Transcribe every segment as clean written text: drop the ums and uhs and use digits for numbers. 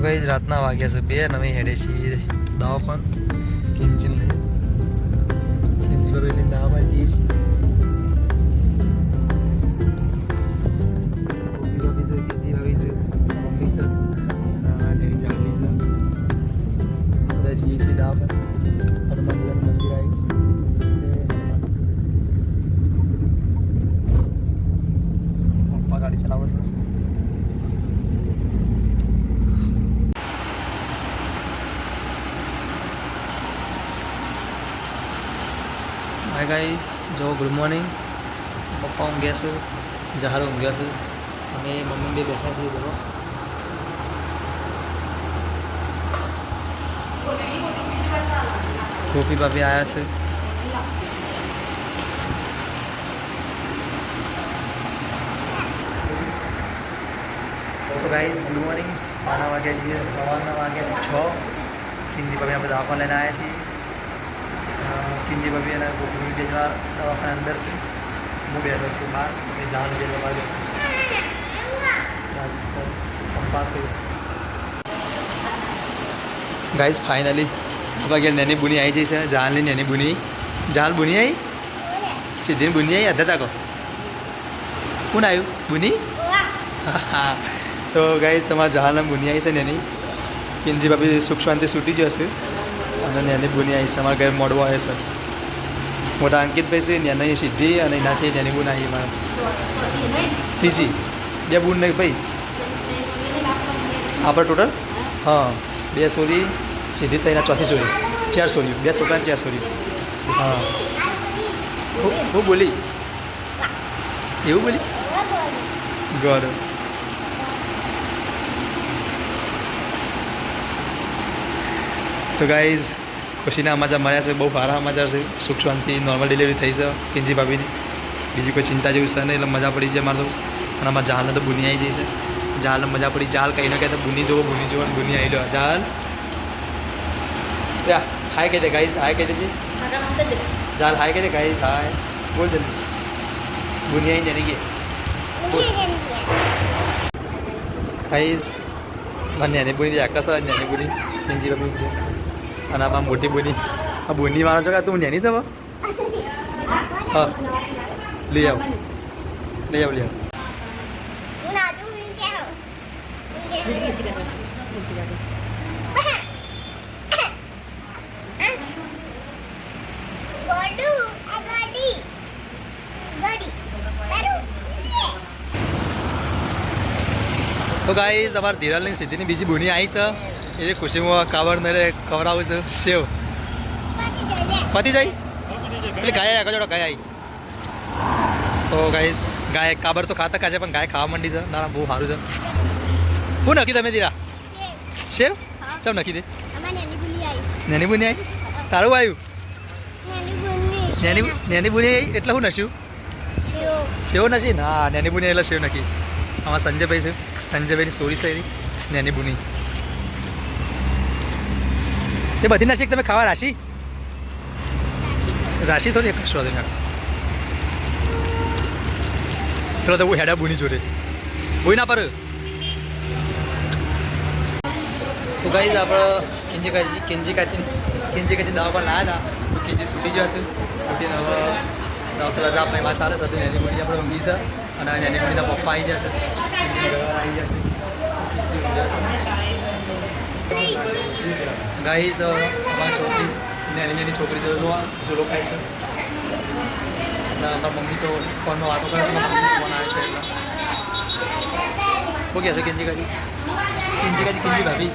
Guys रातना वाग्या से 2 नवी हेडे छी दवाखान kitchen ले किंची बाबेली दवा दीश ओबी बाबी से दीदी बाबी से मम्मी से आणि जाली से उदाशी सी दवा हनुमान जी मंदिर आहे पप्पा गाडी चलावस हाय गाइस जो गुड मॉर्निंग पप्पा ઊંઘ્યા છે જહાર ઊંઘ્યા છે અને મમ્મી બે બેઠા છે બોલો ગોપી ભાભી આવ્યા છે तो गाइस गुड मॉर्निंग 12 वाग्या છીએ 6 કિંજી ભાભી આપણે દવાખાને લઈને આવ્યા છીએ किंजी बबी है ना गोपी बेचना दवाखाना अंदर से मुँह बैठा उसके बाद मैं जान दे लगा पंपा से गाइस फाइनली अब अगर नैनी बुनी आई जैसे जान ली नैनी बुनी जान बुनी आई सीधी बुनी आई अधा तक कौन आयु बुनी हाँ तो गाइस हमारा जहान बुनी आई से नैनी किंजी बबी सुख शांति छूटी जैसे અને એની બુની આવી છે અમારા ઘરે મોડવો આવે છે મોટા અંકિતભાઈ છે એની સિદ્ધિ અને એનાથી એની બુન આવી મારા ત્રીજી 2 બુન નહીં ભાઈ આપણે ટોટલ હા 2 સોરી સિદ્ધિ તો એના ચોથી સોરી 4 સોરી 2 છોકરા 4 સોરી હા હું બોલી એવું બોલી ગોડ तो गाइज खुशीना समाचार મળ્યા છે બહુ સારા સમાચાર છે સુખ શાંતિ નોર્મલ ડિલિવરી થઈ છે કિંજી ભાભીની બીજી કોઈ ચિંતા જેવું છે નહીં એટલે મજા પડી જાય મારે તો અને અમારા જાલને તો બુની આવી જઈ છે જાલને મજા પડી જાલ કંઈ ન કહે તો બુની જોવો બુની આવી લો જાલ હાય કહી દે ગાઈઝ હાય કહી દેજે જાલ હાય કહી દે ગાઈઝ હાય બોલ જલ્દી બુની આવી જાની કે ગાઈઝ મને નાની બુની આકાશ નાની બુની કિંજી ભાભી અને આ મોટી બોની આ બોની વાળો છો કે તું નેની છે હા લઈ આવ તો ગાઈઝ અમારા ધીરાલની સીધીની બીજી બોની આવી છે એ ખુશીમાં કાવડ ને ખવડાવું છે સેવ પતી જાય એટલે ગાય આગળ જોડો ગાય આવી તો ગાઈઝ ગાય કાબર તો ખાતા ખાશે પણ ગાય ખાવા માંડી છે ના બહુ સારું છે શું નક્કી તમે દીરા સેવ સબ નક્કી દે નેની બુની આવી તારું આવ્યું નેની બુની આવી એટલે શું નશ્યું સેવ નથી ના નેની બુની એટલે સેવ નક્કી આમાં સંજયભાઈ છે સંજયભાઈની સોરી છે નેની બુની તે બધી નાસી તમે ખાવા રાશી થોડી કશો દે પેલો તો હું હેડા બુની જોડે કોઈ ના પર તો ગાઈઝ આપણે કિંજી કાચી દવા પર લાવ્યા હતા તો કિંજી છૂટી જશે છૂટીને હવે દવા રજા આપણે વાત ચાલે છે એની બુની આપણે ઊંઘી છે અને એની બુનીના પપ્પા આવી જશે કિંજીની ઘર આવી જશે ગાઈઝ અમારી છોકરી નાની છોકરી તો જોલો ખાય છે અને અમારા મમ્મી તો ફોનમાં વાતો કરે છે ફોન આવે છે એટલે શું કહે છે કિંજી ભાભી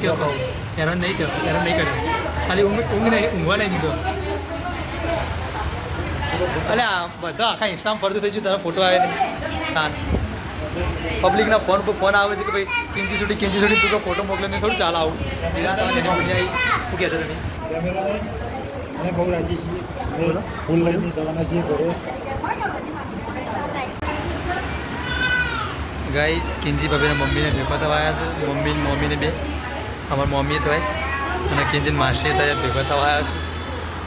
કેવો કહું હેરાન નહીં કર્યો ખાલી ઊંઘવા નહીં દીધો અલે આ બધા આખા ઇન્સ્ટામાં ફરતું થઈ ગયું તારા ફોટો આવે નહીં તાન પબ્લિકના ફોન પર ફોન આવે છે કે ભાઈ કિંજી છૂટી તું ફોટો મોકલે ને થોડું ચાલ આવું ધીરા તમે એની બુની આવી શું કહે છો તમે અમે બહુ રાજી છીએ ફૂલ લઈને જવાના છીએ ઘરે ગાઈઝ કિંજી ભાભીના મમ્મીને ભેગા થવા આવ્યા છે મમ્મીને બે અમારા મમ્મી થવાય અને કિંજીને માસી થયા ભેગા થવા આવ્યા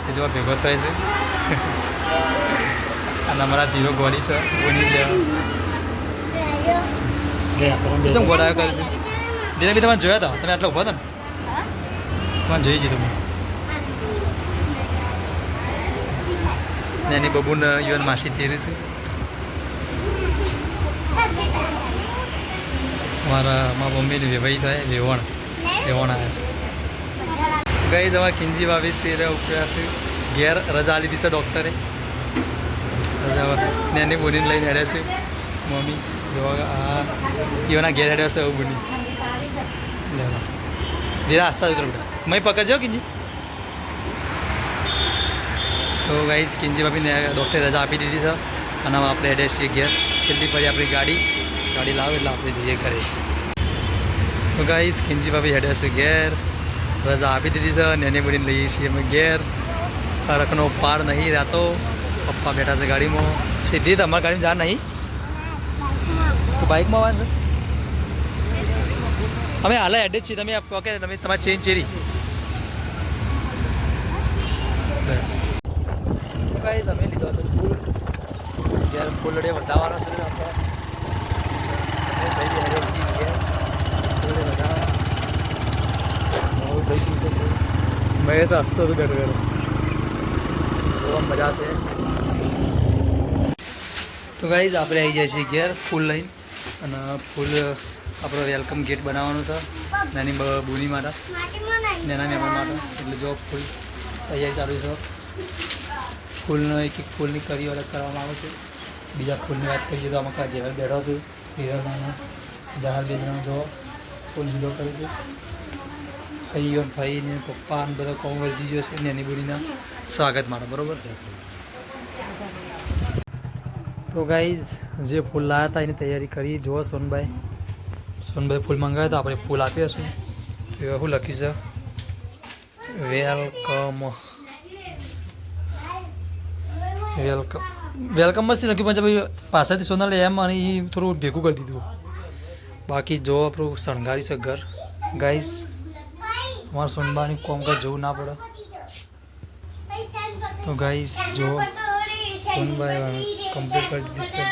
છે એ જેવા ભેગો થાય છે અને અમારા ધીરો ગોળી છે બોની જેમ ગોળાયો કરે છે દિને બી તમે જોયા હતા, તમે આટલા ઉભા હતા ને, તમારે જોઈ જ તમે. ને એની બબુને યુવાન માસી તેરી છે. મારા મમ્મીની વેવાઈ થાય વેવણ આવ્યા છે. ગઈ દવા કિંજી ભાભી શેરે ઉપડ્યા છે. ઘેર રજા આલી દીધી છે ડૉક્ટરે. રજા ને એની બોનીને લઈને હેડ્યા છે મમ્મી. જોવા આ ઈઓના ઘેર હેડ્યા છે એવું બોની લેવા. ધીરા આસ્તા ઉતર બેટા, મય પકડજો કિંજી. તો ગાઈઝ કિંજી ભાભીને ડૉક્ટરે રજા આપી દીધી છે અને હવે આપણે હેડ્યા છીએ ઘેર. કેટલી પડી આપણી ગાડી લાવો એટલે આપણે જઈએ ઘરે. તો ગાઈઝ કિંજી ભાભી હેડ્યા છે ઘેર, રજા આપી દીધી છે અને એની બોલીને લઈએ છીએ અમે ઘેર. ફરકનો પાર નહીં રહેતો. પપ્પા બેઠા છે ગાડીમાં. સીધી તમારા ગાડીમાં જા નહીં તો બાઇકમાં વાંધો. અમે હાલ એડ્રેસ છીએ, તમે ઓકે તમે તમારી ચેન્જ ચેરી કઈ તમે લીધો છો ફૂલ. જ્યારે ફૂલડે વધારવાનો છે મહેશ હસતો હતું બેઠો બેઠો. જોવા મજા છે. તો ગાઈઝ આપણે આવી જાય છીએ ઘેર ફૂલ લઈને અને ફૂલ આપણો વેલકમ ગેટ બનાવવાનો છે નાની બુની માટે, નાના મહેમાન માટે. એટલે જો ફૂલ તૈયારી ચાલુ છે. ફૂલનો એક ફૂલની કરી અલગ કરવામાં આવે છે. બીજા ફૂલની વાત કરીએ તો આમાં જેવર બેઠો છે હિરલમાંનો જહાલ બેદરાનો જો ફૂલ જુદો કરે છે. ભાઈ ને પપ્પા અને બધા કોમ વળજી ગયો છે નાની બુનીના સ્વાગત માટે, બરાબર. તો ગાઈઝ જે ફૂલ લાવ્યા હતા એની તૈયારી કરી. જુઓ સોનભાઈ ફૂલ મંગાવ્યા હતા, આપણે ફૂલ આપ્યા છે. તો શું લખ્યું છે? વેલકમ મસ્તી લખ્યું, પણ ભાઈ પાછળથી સોનાલે એમ અને એ થોડું ભેગું કરી દીધું. બાકી જો આપણું શણગાર્યું છે ઘર. ગાઈઝ અમારા સોનબાની કોમકાજ જોવું ના પડે. તો ગાઈઝ જો સોનભાઈ કમ્પ્લીટ કરી દીધું છે.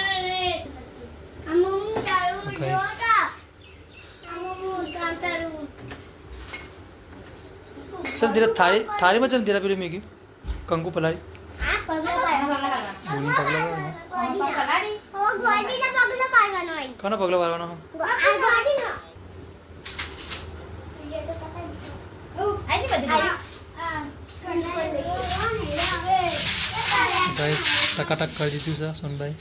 ગાઈઝ સર ધીરે થાળીમાં છે ને ધીરે પેલું મેં ગયું કંકુ પલાળી બોલી પગલો કોનો પગલો વાળવાનો? ટકાટક કરી દીધું છે સોનભાઈ.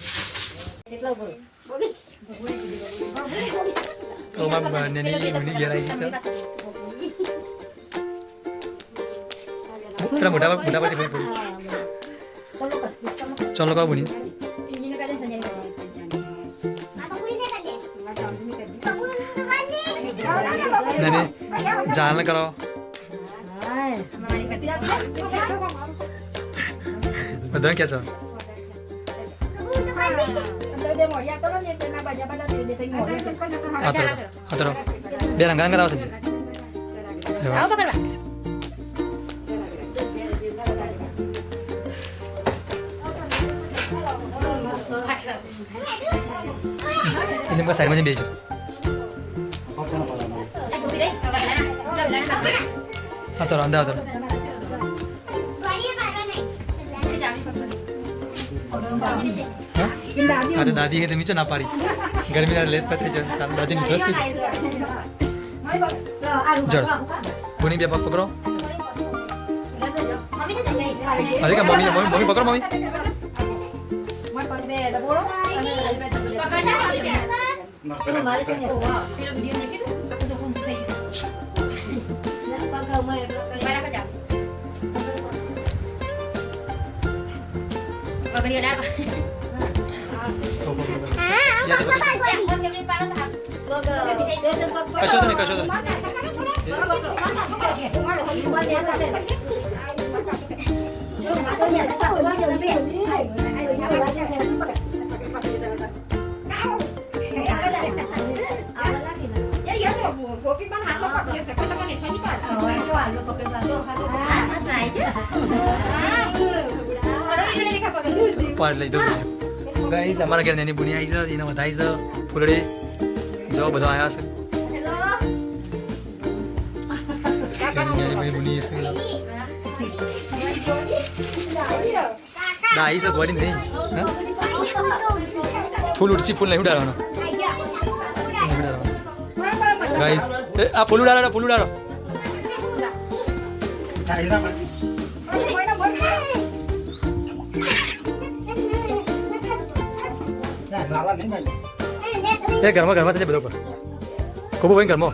તો મારા નાની ઘેર આવી છે. મોટા પછી ભાઈ પડી. ચાલો કા બની નાની જાન કરો. બધા ક્યાં છો? હાથરો બે રંગા રંગા આવશે. એટલે સાઈડમાં બેજો. હાથરો અંદર હાથરો. હા તો દાદી હે તમે ચો ના પાડી ગરમી ના લેટ પતે છે દાદી ની ધોસી જળ કોની બે પગ પકડો. અરે કા મમ્મી પકડો મમ્મી. કશો તો નહીં. પાડ લઈ દો ગાઈસ. અમારા ઘેર નાની બુની આવી છે, એને વધાઈ છે ફૂલડે જો બધા આવ્યા છે. बुनी दाई से बड़ी नहीं फूल उड़ची फूल नहीं उड़ा गाइस आप फूल उड़ा फूल उड़ा घर से बदो को भाई घर में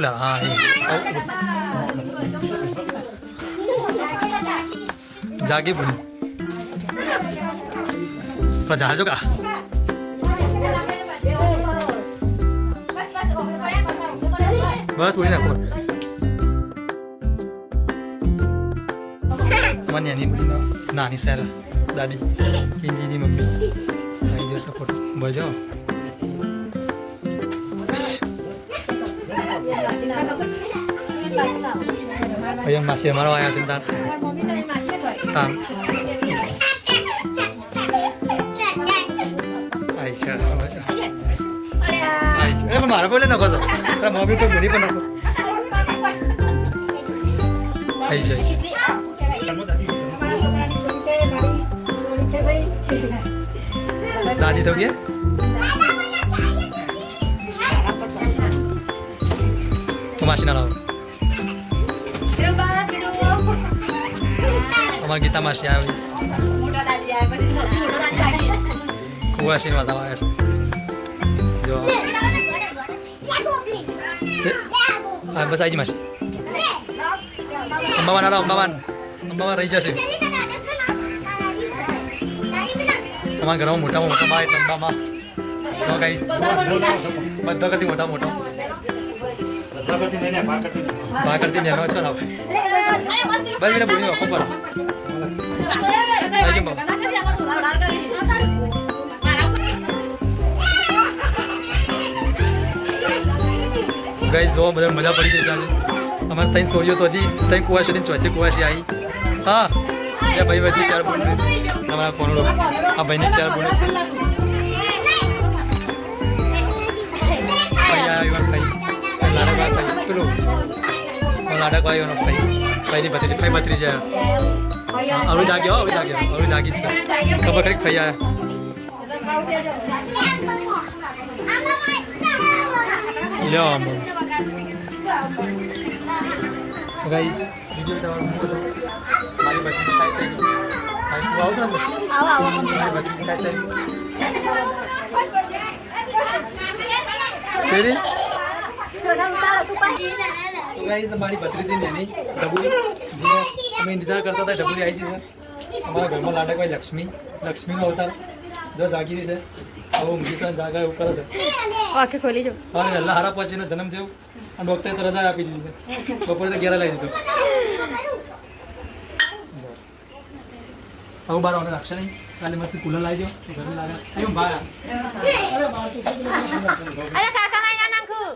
हाँ जाके बुनी तो जहाज का बस बुनी ना मन यानी नानी सर दादी हिंदी दी मम्मी आई जो सपोर्ट बजाओ ayam masih marah ayam sebentar tam Aisyah Aisyah marah boleh nak kau tak mau itu beri pun aku Aisyah दादी तो क्या तुम मासी ना लाओ हमारे kita masih awi kuah sini mata mas jo bas aja masih embawan Raisa sih हमारे घर में मोटा मोटा बाइट लंबा माँ तो गाइस बद्दा करती मोटा मोटा बात करती नहीं ना चलो बस मेरा बुनी आपको पर आइए बाबा गाइस जो मजा पड़ी थी आज हमारे तीन सोरियो तो थी तीन कुआशी दिन चौथी कुआशी आई हाँ या भाई बच्चे चार बुनी हमारा कौन लोग अब भाई ने चार बुने भैया युवा भाई लाडा का भाई पेलो लाडा का युवा भाई भाई ने बत्रीज भाई बत्रीज है अभी जागे कब करें भैया या गाइस वीडियो तो हमारी बत्रीज कैसे आओ चलो आओ कैसे तेरे तो गाइस हमारी भतीजी जी नहीं डबुली जी मैं इंतजार करता था डबुली आई थी सर हमारा घर में लाडक भाई लक्ष्मी નો અવતાર જો જાગી રહી છે હવે ઊંઘી છે જાગા એવું કરે છે આંખે ખોલી જો હા અલ્લાહ હારા પછીનો જન્મ થયો અને ડોક્ટરે તો રજા આપી દીધી છે બપોરે તો ઘેરા લઈ દીધો હવે બાર ઓને રાખશે નહીં કાલે મસ્ત કુલર લાવી દો ઘરે લાગે એમ ભાઈ અરે કાકા માઈ ના નાખું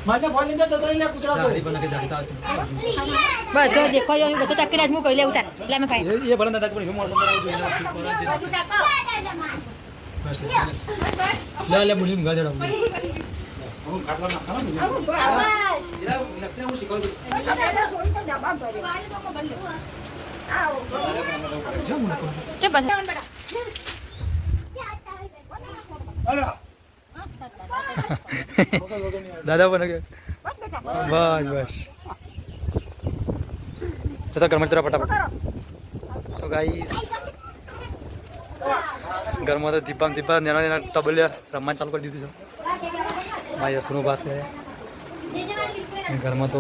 माझ्या फॉलिंगच्या चतरीला कुत्रा जाडी पण नका जाडी બસ જો દેખો yo બધું ચક્કર જ મૂકો લે ઉતાર લે મે ભાઈ ये भला दादा पण मोर समोर आવું લે લે મુલી મંગા દેડા હું ખાટલા ના ખાવા ને નક્કી હું શીખવું જો મને કોણ ચપ બસ અરે दादा बन गए बस बस चलो घर में तेरा फटाफट तो गाइस घर में तो दीपा नेना टबल रमान चालू कर दी थी भाई सुनो बास है ઘરમાં તો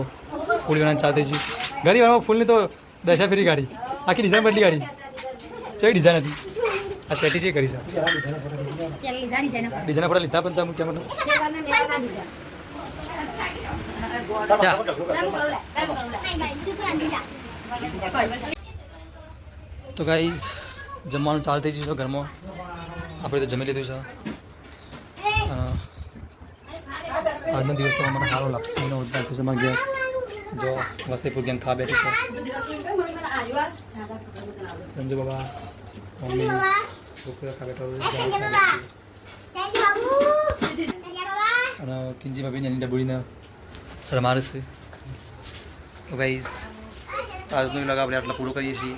ફૂલ ગણા ચાલતી છે ઘણી વારમાં ફૂલની તો દશા ફેરી ગાડી આખી ડિઝાઇન બદલી ગાડી કઈ ડિઝાઇન હતી આ સેટી છે કરી છે ડિઝાઇન ફોટા લીધા પણ તમે કેમ તો ગાઈઝ જમવાનું ચાલુ થઈ ગયું છે ઘરમાં આપણે તો જમી લીધું છે આજનો દિવસ તો મને સારો લક્ષ્મીનો ઉદ્ધાર થયો છે મારા ઘેર જો વસઈપુર ગેમ ખા બેઠી છે સંજુ બાબા મમ્મી છોકરા ખા બેઠો અને કિંજી ભાભી એની ડબુડીને રમાડે છે તો ગાઈઝ આજનો વ્લોગ આપણે આટલા પૂરો કરીએ છીએ